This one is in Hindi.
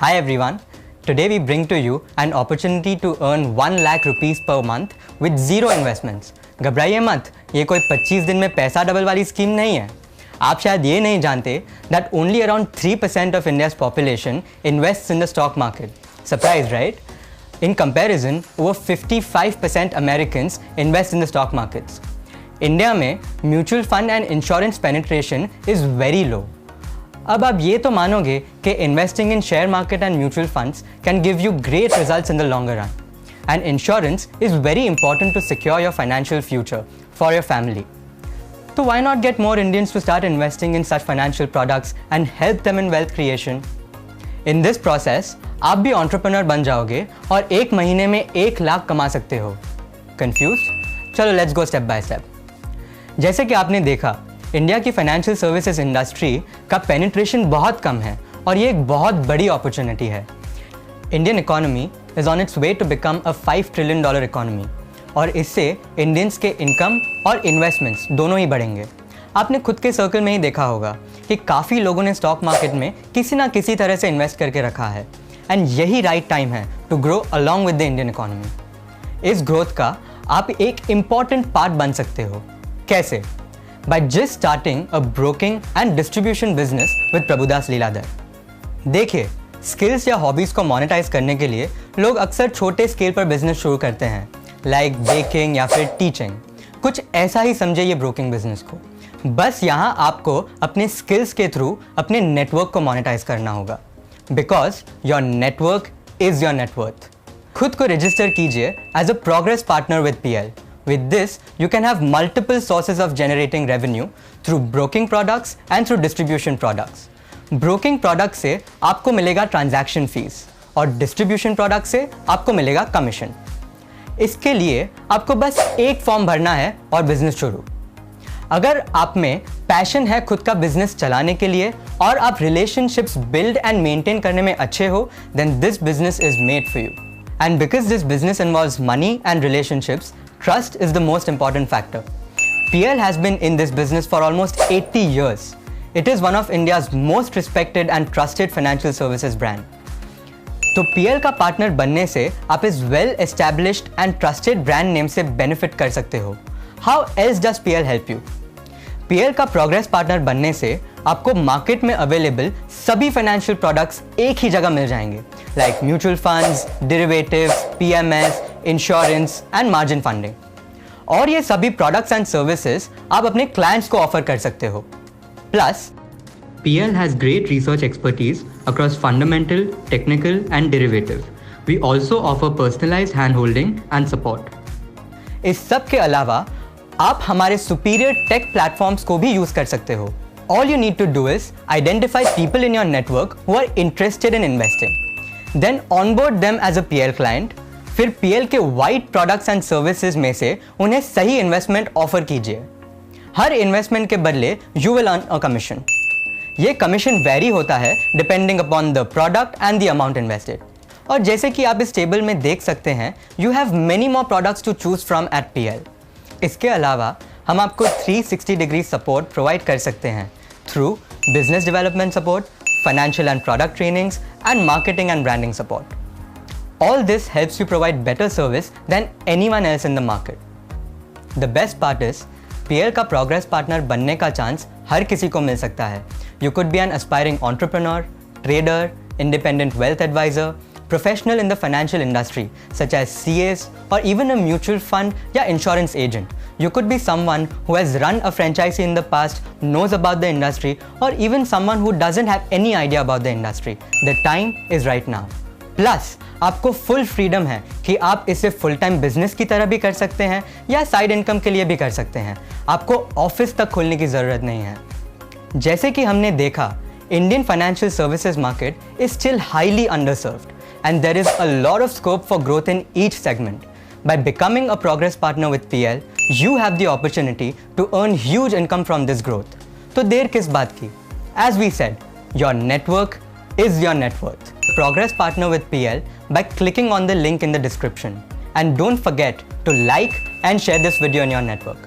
Hi everyone, today we bring to you an opportunity to earn 1 lakh rupees per month with zero investments. घबराइए मत, ये कोई 25 दिन में पैसा डबल वाली स्कीम नहीं है. आप शायद ये नहीं जानते that only around 3% of India's population invests in the stock market. Surprised, right? In comparison, over 55% Americans invest in the stock markets. India में mutual fund and insurance penetration is very low. अब आप ये तो मानोगे कि investing in share market and mutual funds can give you great results in the longer run, and insurance is very important to secure your financial future for your family. तो why not get more Indians to start investing in such financial products and help them in wealth creation? In this process, आप भी entrepreneur बन जाओगे और एक महीने में 1 लाख कमा सकते हो. Confused? चलो let's go step by step. जैसे कि आपने देखा, इंडिया की फाइनेंशियल सर्विसेज इंडस्ट्री का पेनिट्रेशन बहुत कम है और ये एक बहुत बड़ी अपॉर्चुनिटी है. Indian economy is on its way to become a $5 trillion economy और इससे इंडियंस के इनकम और इन्वेस्टमेंट्स दोनों ही बढ़ेंगे. आपने खुद के सर्कल में ही देखा होगा कि काफ़ी लोगों ने स्टॉक मार्केट में किसी ना किसी तरह से इन्वेस्ट करके रखा है, एंड यही राइट टाइम है to grow along with the Indian economy. इस ग्रोथ का आप एक इम्पॉर्टेंट पार्ट बन सकते हो. कैसे? By just starting a broking and distribution business with Prabhudas Leeladhar. देखिए, स्किल्स या हॉबीज को मोनेटाइज करने के लिए लोग अक्सर छोटे स्केल पर बिजनेस शुरू करते हैं, लाइक बेकिंग या फिर टीचिंग. कुछ ऐसा ही समझे ये ब्रोकिंग बिजनेस को. बस यहाँ आपको अपने स्किल्स के थ्रू अपने नेटवर्क को मोनेटाइज करना होगा, because your network is your net worth. खुद को रजिस्टर कीजिए as a progress partner with PL. With this, you can have multiple sources of generating revenue through broking products and through distribution products. Broking product से आपको मिलेगा transaction fees और distribution product से आपको मिलेगा commission. इसके लिए आपको बस एक फॉर्म भरना है और बिजनेस शुरू. अगर आप में पैशन है खुद का बिजनेस चलाने के लिए और आप relationships build and maintain करने में अच्छे हो, then this business is made for you. And because this business involves money and relationships, trust is the most important factor. PL has been in this business for almost 80 years. It is one of India's most respected and trusted financial services brand. तो PL का पार्टनर बनने से आप इस well established and trusted brand name से benefit कर सकते हो. How else does PL help you? PL का प्रोग्रेस पार्टनर बनने से आपको मार्केट में अवेलेबल सभी फाइनेंशियल प्रोडक्ट्स एक ही जगह मिल जाएंगे, like mutual funds, derivatives, PMS, insurance and margin funding. और ये सभी प्रोडक्ट्स एंड सर्विसेज आप अपने क्लाइंट्स को ऑफर कर सकते हो. Plus PL has great research expertise across fundamental, technical and derivative. We also offer personalized hand-holding and support. इस सब के अलावा आप हमारे सुपीरियर टेक प्लेटफॉर्म्स को भी यूज कर सकते हो. All you need to do is identify people in your network who are interested in investing. Then onboard them as a PL client. फिर PL के वाइड प्रोडक्ट्स एंड सर्विसेज में से उन्हें सही इन्वेस्टमेंट ऑफर कीजिए. हर इन्वेस्टमेंट के बदले you will earn a commission. ये कमीशन वेरी होता है depending upon the product and the amount invested. और जैसे कि आप इस टेबल में देख सकते हैं, you have many more products to choose from at PL. इसके अलावा हम आपको 360 डिग्री सपोर्ट प्रोवाइड कर सकते हैं through business development support, financial and product trainings and marketing and branding support. All this helps you provide better service than anyone else in the market. The best part is, PL का progress partner बनने का चांस हर किसी को मिल सकता है. You could be an aspiring entrepreneur, trader, independent wealth advisor, professional in the financial industry such as CAs or even a mutual fund या insurance agent. You could be someone who has run a franchise in the past, knows about the industry, or even someone who doesn't have any idea about the industry. The time is right now. Plus आपको फुल फ्रीडम है कि आप इसे फुल टाइम बिजनेस की तरह भी कर सकते हैं या साइड इनकम के लिए भी कर सकते हैं. आपको ऑफिस तक खोलने की ज़रूरत नहीं है. जैसे कि हमने देखा, Indian financial services market is still highly underserved and there is a lot of scope for growth in each segment. By becoming a progress partner with PL, you have the opportunity to earn huge income from this growth. तो देर किस बात की? As we said, your network is your net worth. Progress partner with PL by clicking on the link in the description. And don't forget to like and share this video in your network.